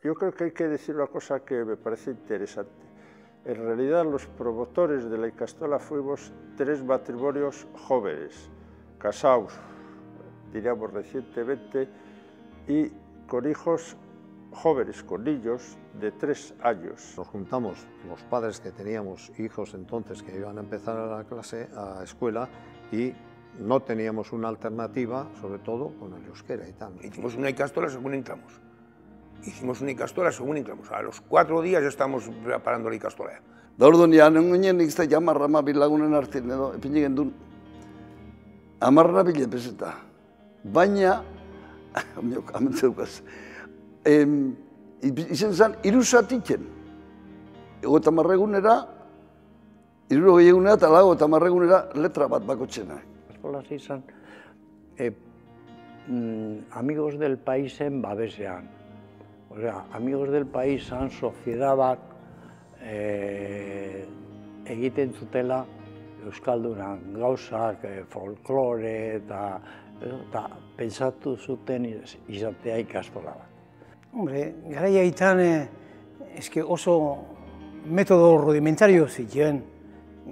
yo creo que hay que decir una cosa que me parece interesante. En realidad, los promotores de la ikastola fuimos 3 matrimonios jóvenes, casados, diríamos recientemente, y con hijos jóvenes, con niños de 3 años. Nos juntamos los padres que teníamos hijos entonces que iban a empezar a la clase, a escuela, y no teníamos una alternativa, sobre todo con el euskera y tal. Hicimos una ikastola según entramos. A los 4 días ya estamos preparando la ikastola. Da orduan, ja, nengoen nik da jamarra bilagunen artean edo, epine gendun, 10.000 peseta. Baina, amentze dukaz, izen zen, 3 zatiken. 50 egunera, 60 egunera eta 50 egunera letra bat bakotxena. Eskola izan, Amigos del Paisen babesean. Osea, Amigos del Paisan soziedad bat egiten zutela Euskaldunan gauzak, folklore eta pentsatu zuten izatea ikastola bat. Hombre, garaia hitan oso metodo rudimentario zituen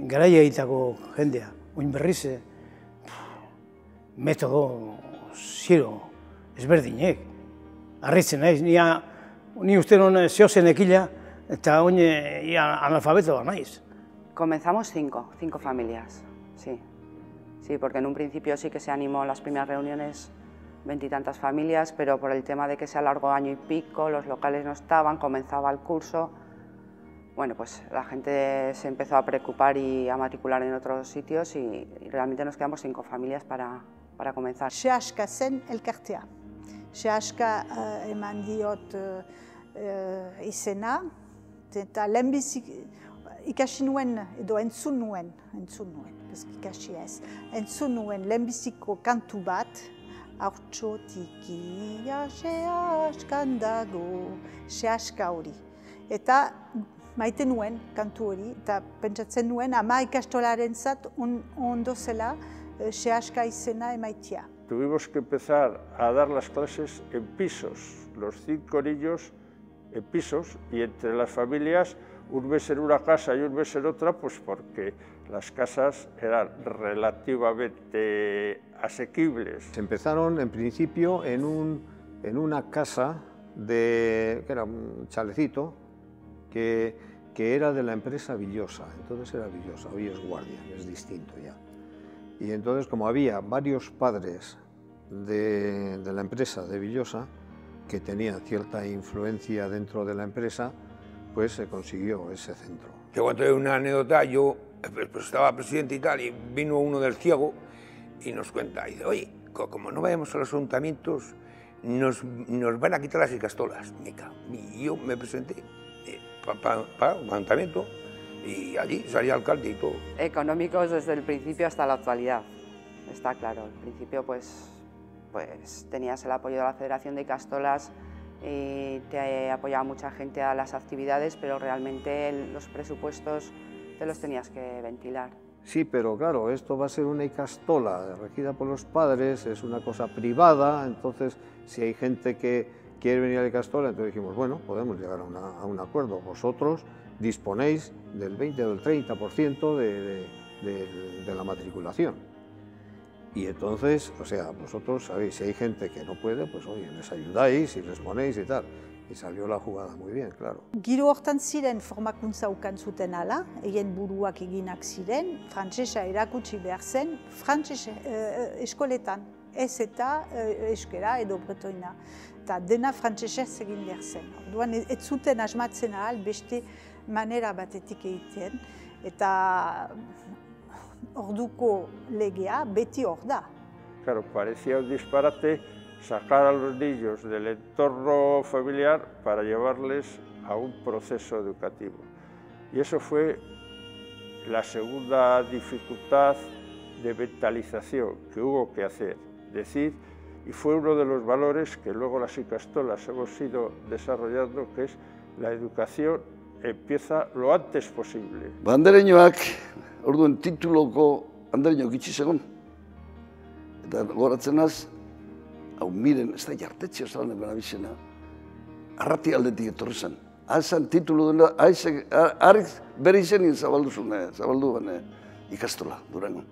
garaia hitako jendea. Oin berriz, metodo zero ezberdinek. Arritzen naiz, ni uste non zehozen ekila eta oin analfabeto naiz. Comenzamos 5 familias, sí. Sí, porque en un principio sí que se animó las primeras reuniones 20 y tantas familias, pero por el tema de que se alargó año y pico, los locales no estaban, comenzaba el curso. Bueno, pues la gente se empezó a preocupar y a matricular en otros sitios y realmente nos quedamos 5 familias para comenzar. Sehaska zen elkartea. Sehaska eman diot izena, eta lehenbizik ikasi nuen, edo entzun nuen, ikasi ez, entzun nuen lehenbiziko kantu bat, haurtxotik ia sehaskan dago, sehaska hori. Eta maite nuen kantu hori, eta pentsatzen nuen ama ikastolaren zat ondo zela sehaska izena emaitia. Tuvimos que empezar a dar las clases en pisos, los 5 niños en pisos, y entre las familias un mes en una casa y un mes en otra, pues porque las casas eran relativamente asequibles. Se empezaron en principio en una casa que era un chalecito que era de la empresa Villosa, entonces era Villosa, hoy es Guardia, es distinto ya. Y entonces, como había varios padres de la empresa de Villosa que tenían cierta influencia dentro de la empresa, pues se consiguió ese centro. Te cuento una anécdota, yo pues, estaba presidente y tal, y vino uno del ciego y nos cuenta, y dice, oye, como no vayamos a los ayuntamientos, nos van a quitar las ikastolas. Y yo me presenté para un ayuntamiento, y allí salía alcalde y todo. Económicos desde el principio hasta la actualidad, está claro. Al principio pues tenías el apoyo de la Federación de Ikastolas y te apoyaba mucha gente a las actividades, pero realmente los presupuestos te los tenías que ventilar. Sí, pero claro, esto va a ser una ikastola regida por los padres, es una cosa privada, entonces si hay gente que quiere venir a la ikastola, entonces dijimos, bueno, podemos llegar a un acuerdo. Vosotros disponéis del 20 o del 30% de la matriculación. Y entonces, o sea, vosotros sabéis, si hay gente que no puede, pues oye, les ayudáis y les ponéis y tal. Y salió la jugada muy bien, claro. Giro hortan ziren formakuntza ukan zuten ala, egin buruak eginak ziren, frantsesa erakutsi behar zen, eskoletan, ez eta euskera edo bretoina. Eta dena frantsesez egin behar zen. Orduan, ez zuten asmatzen ahal beste manera batetik egiten, eta orduko legea beti hor da. Claro, parecía un disparate sacar a los niños del entorno familiar para llevarles a un proceso educativo. Y eso fue la segunda dificultad de mentalización que hubo que hacer, decir, y fue uno de los valores que luego las ikastolas hemos ido desarrollando, que es la educación empieza lo antes posible. Andereñoak, orduan tituloko andereñoak itxi zegoen. Eta goratzen az, hau miren, ez da jartetxe osalan ebera bizena, arrati aldetik etorri zen. Hazan titulu dena, harrik bere izenien zabaldu bane ikastola, Durangon.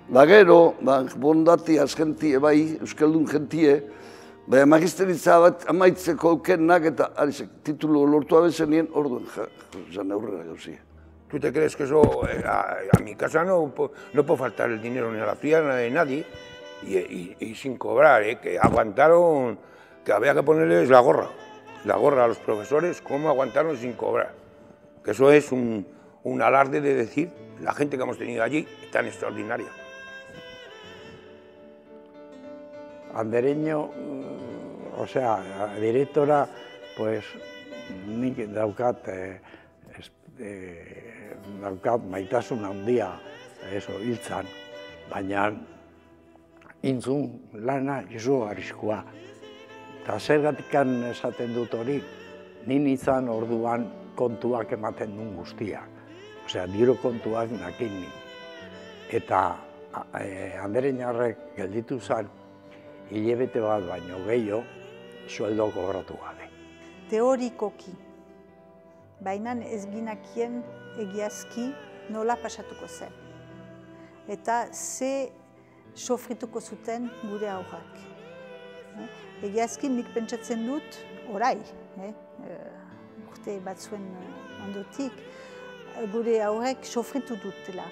Da gero, bondati azkentie bai, euskaldun gentie, baina magisteritza bat amaitzeko aukenak eta titulu lortu abezenien orduan zan aurrera gauzia. ¿Tú te crees que eso, a mi casa no puede faltar el dinero ni a la fiesta de nadie y sin cobrar, que aguantaron, que había que ponerles la gorra a los profesores, cómo aguantaron sin cobrar? Que eso es un alarde de decir, la gente que hemos tenido allí es tan extraordinaria. Andereño, o sea, directora, pues nik daukat maitasun handia hiltzan, baina intzun lana izugarrizkoa. Eta zergatikan esaten dut hori, nintzan orduan kontuak ematen duen guztiak. Osea, diru kontuak nakin nin. Eta Andereñarrek gelditu zen, hilabete bat baino gehiago, sueldo kobratu gabe. Teorikoki, baina ez ginakien egiazki nola pasatuko zen. Eta ze sofrituko zuten gure aurrak. Egiazki nik pentsatzen dut, orai, urte batzuen ondotik, gure aurrek sofritu dutela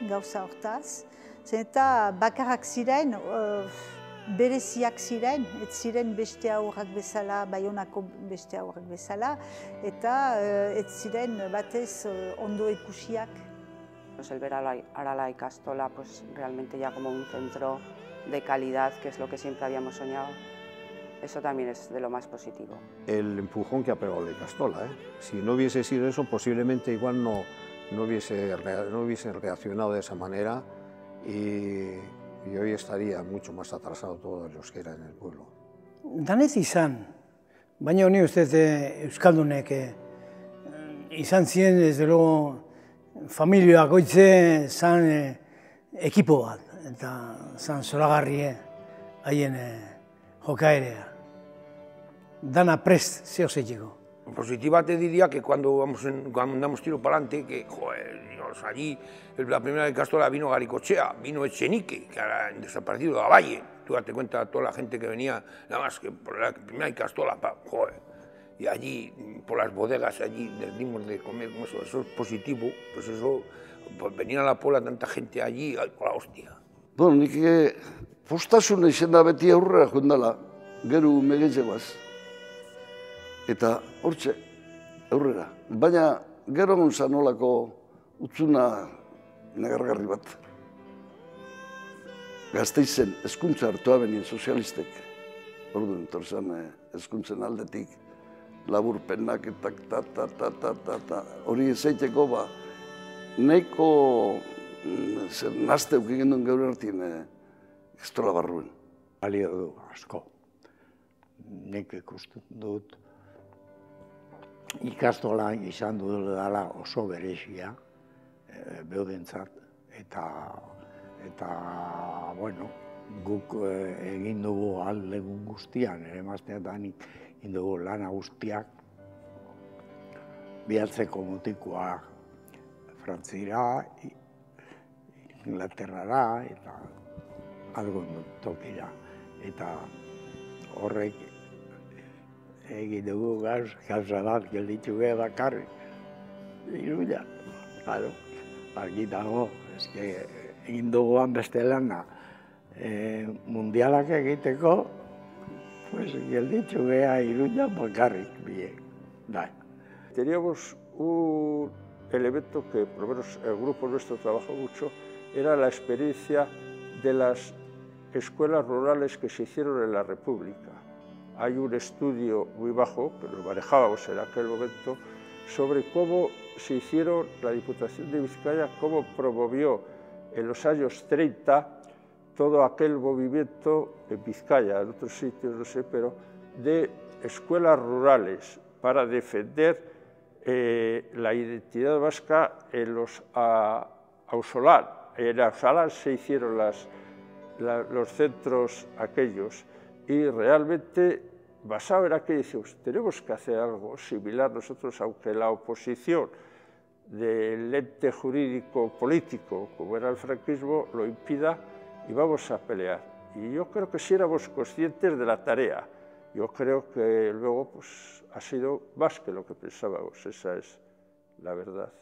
gauza hortaz. Zen eta bakarrak ziren, bereziak ziren, ez ziren beste aurrak bezala, Baionako beste aurrak bezala, eta ez ziren batez ondo ikusiak. El ver ahora la ikastola pues realmente ya como un centro de calidad, que es lo que siempre habíamos soñado, eso también es de lo más positivo. El empujón que ha pegado la ikastola, Si no hubiese sido eso, posiblemente igual no hubiesen reaccionado de esa manera y hoy estaría mucho más atrasado todo los que era en el pueblo. Danez izan, baina ni uste euskaldunek izan ziren, desde luego, familia goitze zan ekipo bat, eta zan zoragarrie haien jokaerea. Dana prest zehozetiko. En positiva te diría que cuando andamos tiro para adelante, que joder, Dios, allí la primera ikastola vino Garicochea, vino Echenique, que ahora han desaparecido de la Valle. Tú date cuenta de toda la gente que venía, nada más que por la primera ikastola, joder. Y allí, por las bodegas, allí les dimos de comer, eso es positivo, pues eso, pues venir a la Pola tanta gente allí, la hostia. Bueno, nik postasuna izena beti aurrera jundala, gero megetzegoaz. Eta hortxe, aurrera. Baina gero gontzan olako utzuna negargarri bat. Gazteizen hezkuntza hartua benien sozialistek. Orduan, torzan hezkuntzen aldetik laburpenak eta hori ezaiteko nahiko nazte eukik duen gaur hartien ikastola barruen. Balio du asko. Nik ikusten dut ikastola izan dudala oso berezia beudentzat eta bueno, guk egin dugu ahalegun guztian, ere emazteetan egin dugu lana guztiak bihatzeko mutikoa Frantzira, Inglaterrara eta algun tokira. Eta horrek egin dugu gauza bat gelditu geha bakarri. Iruña, claro, argi dago, egin duguan beste lana. Mundialak egiteko, pues gelditu geha Iruña bakarrik biek. Teníamos un elemento que, por lo menos, el grupo nuestro trabajó mucho, era la experiencia de las escuelas rurales que se hicieron en la República. Hay un estudio muy bajo, que lo manejábamos en aquel momento, sobre cómo se hicieron, la Diputación de Vizcaya, cómo promovió en los años 30 todo aquel movimiento en Vizcaya, en otros sitios, no sé, pero de escuelas rurales para defender la identidad vasca en los Ausolán. En Ausolán se hicieron los centros aquellos y realmente basado era que decimos, tenemos que hacer algo similar nosotros, aunque la oposición del ente jurídico político, como era el franquismo, lo impida, y vamos a pelear. Y yo creo que sí éramos conscientes de la tarea. Yo creo que luego pues, ha sido más que lo que pensábamos, esa es la verdad.